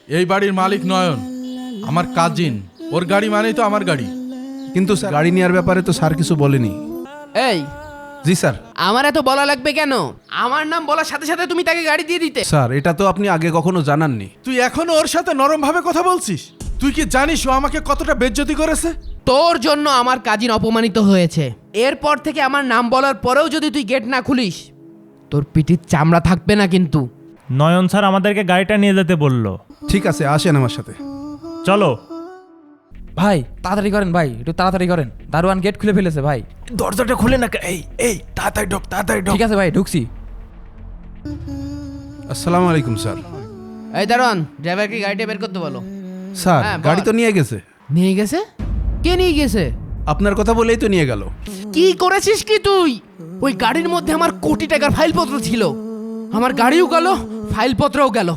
এই বাড়ির মালিক নয়ন, আমার কাজিন। ওর গাড়ি মানেই তো আমার গাড়ি। কিন্তু স্যার, গাড়ি নেওয়ার ব্যাপারে তো স্যার কিছু বলেনি। এই, জি স্যার। আমার এত বলা লাগবে কেন? আমার নাম বলার সাথে সাথে তুমি তাকে গাড়ি দিয়ে দিতে। স্যার, এটা তো আপনি আগে কখনো জানাননি। তুই এখনো ওর সাথে নরম ভাবে কথা বলছিস? তুই কি জানিস ও আমাকে কতটা বেজ্জতি করেছে? তোর জন্য আমার কাজিন অপমানিত হয়েছে। এরপর থেকে আমার নাম বলার পরেও যদি তুই গেট না খুলিস, তোর পিঠির চামড়া থাকবে না কিন্তু। নয়ন স্যার আমাদেরকে গাড়িটা নিয়ে যেতে বলল। ঠিক আছে, আসেন আমার সাথে। চলো। ভাই তাড়াতাড়ি করেন ভাই, একটু তাড়াতাড়ি করেন, দারোয়ান গেট খুলে ফেলেছে ভাই। দরজাটা খুলে না। এই এই তাড়াতাড়ি ঢোক, তাড়াতাড়ি ঢোক। ঠিক আছে ভাই, ঢুকছি। আসসালামু আলাইকুম স্যার। এই দারোয়ান, ড্রাইভারকে গাড়িটা বের করতে বলো। স্যার, হ্যাঁ, বল। গাড়ি তো নিয়ে গেছে। নিয়ে গেছে? কে নিয়ে গেছে? আপনার কথা বলেই তো নিয়ে গেল। কি করেছিস কি তুই? ওই গাড়ির মধ্যে আমার কোটি টাকার ফাইলপত্র ছিল। আমার গাড়িও গেল, ফাইলপত্রও গেল।